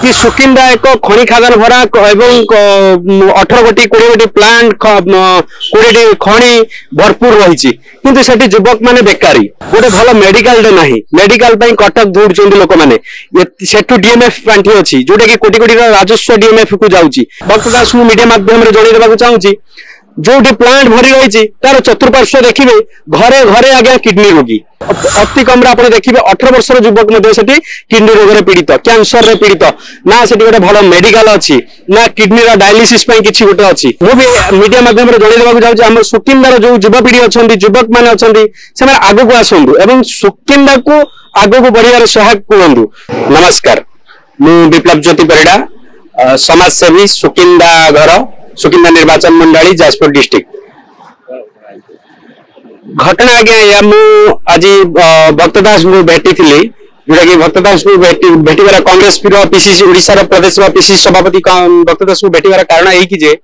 कि सुकिंदा एक खनि खादान भरा एवं 18 गोटी 20 गोटी प्लांट 20 खनि भरपूर रही किंतु सेठी युवक माने बेकारी गोटे भल मेडिकल टे नाही मेडिकल पई कटक दौड़ लोक मैंने सेठू डीएमएफ पांठी अच्छी जोटा कि कोटी कोटी राजस्व डीएमएफ को जाऊँगी भक्त दास मीडिया माध्यम जनइबा चाहूँगी जो प्लांट भरी रही तार चतुर्पार्श्व देखिए घरे घरे आज्ञा किडनी रोगी अति कम आप देखिए 18 वर्षर युवक किडनी रोग में पीड़ित कैंसर रे पीड़ित ना से गोटे भल मेडिकल अच्छी ना किडनी डायलिसिस किसी गोटे अच्छी मुझे मीडिया माध्यम जनइबा चाहूँगी आम सुकिंदार जो युवपीढ़ी अच्छा युवक मैंने अच्छा से आग को आसतु एवं सुकिंदा को आग को बढ़िया सहायक कहतु। नमस्कार मु विप्लव ज्योति परिड़ा समाजसेवी सुकिंदा घर सुकिंदा निर्वाचन मंडली जाजपुर डिस्ट्रिक्ट घटना आज्ञा या मु आज भक्तदास को भेटी थी जोटा कि भक्तदास को भेटार कांग्रेस पीसीसी ओडिशा प्रदेश पीसीसी सभापति भक्तदास को भेटार कारण यही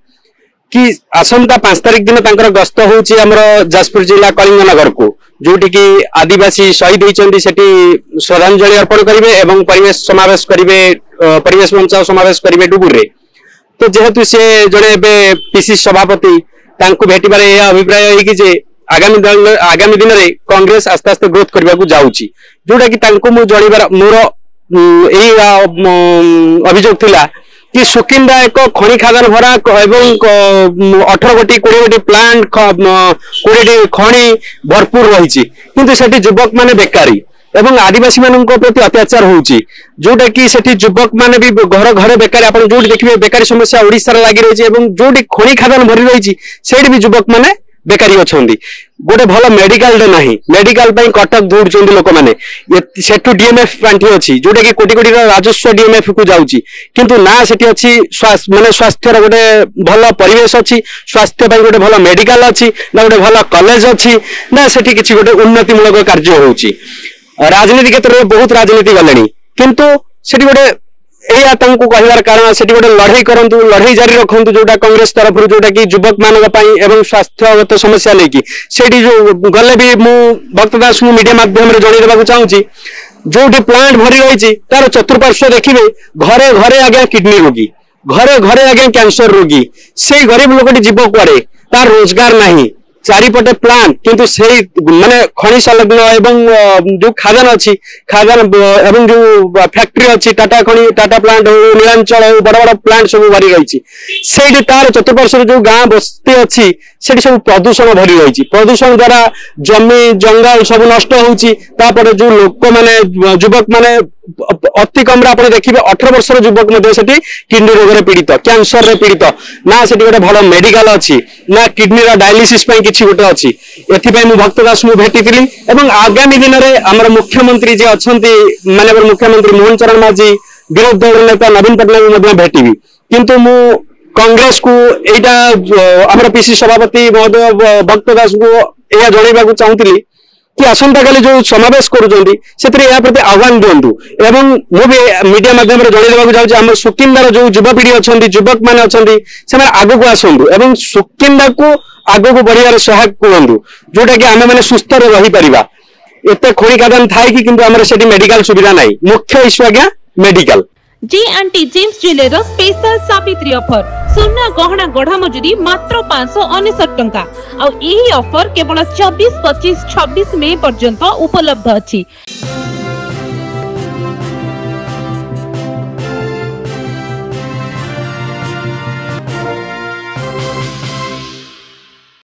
कि आसंता 5 तारिख दिन तांकर गस्त होउची हमर जाजपुर जिला कलिंगनगर को जोटी कि आदिवासी शहीद होइचंदी सेठी श्रद्धांजलि अर्पण करिवे एवं परिवेश समावेश करिवे परिवेश मंच समावेश करिवे डुबुर रे तो जेहेतु से जड़े पीसीसी सभापति तांको भेटिबार यह अभिप्राय है कि जे आगामी दिन में कांग्रेस आस्ते आस्ते ग्रोथ करने को जाऊँगी जोटा कि तांको मु जणिबार मोर अभियोग थिला कि सुकिंदा एक खनि खादान भरा एवं 18 गोटी 20 गोटी प्लांट 20 खनि भरपूर रही किंतु सेठी युवक माने बेकारी एवं आदिवासी मान प्रति अत्याचार होउची जोटा कि सेठी युवक माने भी घर घर बेकारी आप जो देखिए बेकारी समस्या ओडिशा लगी रही जो खनि खादान भरी रही से भी युवक माने बेकारी अच्छा गोटे भल मेडिकल टे नाही मेडिकल कटक दौड़ लोक मैंने सेठू डीएमएफ पांठी अच्छी जोटा कि कोटी कोटी राजस्व डीएमएफ को जाऊँगी किंतु ना सेठी अच्छी माने स्वास्थ्य गोटे भल परिवेश अच्छी स्वास्थ्य गोटे भल मेडिकल अच्छी ना गोटे भल कॉलेज अच्छी ना सेठी किसी गोटे उन्नतिमूलक कार्य होउची राजनीति क्षेत्र में बहुत राजनीति गले किंतु सेठी गोटे या कहबार कारण से गोटे लड़ई करूँ लड़ई जारी रखु जोटा कांग्रेस तरफ जोटा कि युवक मान स्वास्थ्यगत समस्या लेकिन से जो गले भी मु भक्तदास को मीडिया माध्यम जनइबा चाहूँगी जो प्लांट भरी रही तार चतुर्पार्श्व देखिए घरे घरे आज्ञा किडनी रोगी घरे घरे आज्ञा कैंसर रोगी से गरीब लोक जीव कुआड़े तार रोजगार नहीं चारिपटे प्लांट किंतु से माने खनि संलग्न एवं जो खादान अच्छी खादान एवं जो फैक्ट्री अच्छी टाटा खनि टाटा प्लांट हो नीलांचल हो बड़ बड़ प्लांट सब भरी रही से तार चतुर्पार्श्व जो गाँ बस्ती अच्छी से सब प्रदूषण भरी रही प्रदूषण द्वारा जमी जंगल सब नष्ट होपर जो लोक मैंने युवक मैंने अति कम आप देखिए 18 वर्षर युवक किडनी रोग में पीड़ित कैंसर रे पीड़ित ना से गोटे भल मेडिकल अच्छी ना किडनी डायलिसिस किसी गोटे अच्छी एथि मु भक्तदास को भेटी थी एवं आगामी दिन में आमर मुख्यमंत्री जी अच्छा माननीय मुख्यमंत्री मोहन चरण माझी विरोधी दल नेता नवीन पट्टनायक भेटी किंतु मु कांग्रेस को यहाँ आम पीसीसी सभापति महोदय भक्तदास को यह जनइबा चाहूली कि आसंता काली जो समावेश प्रति आह्वान दिंतु एवं मुझे मीडिया माध्यम जनइबा चाहूँगी आम सुकिंदार जो युवपीढ़ी अच्छा युवक मैंने अच्छा से आग को आसतु एवं सुकिंदा को आग को बढ़िया सहायक कहतु जोटा कि आम मैंने सुस्थ रही पारिबा एते खनि खादान थाई कि किंतु आमर सेठी मेडिकल सुविधा नहीं मुख्य इश्यू आज्ञा medical J&T James jeweller special Savitri offer सुना गहना गढ़ा मजूरी मात्र 569 टंका आ एही ऑफर केवल 24, 25, 26 मई पर्यंत उपलब्ध अछि।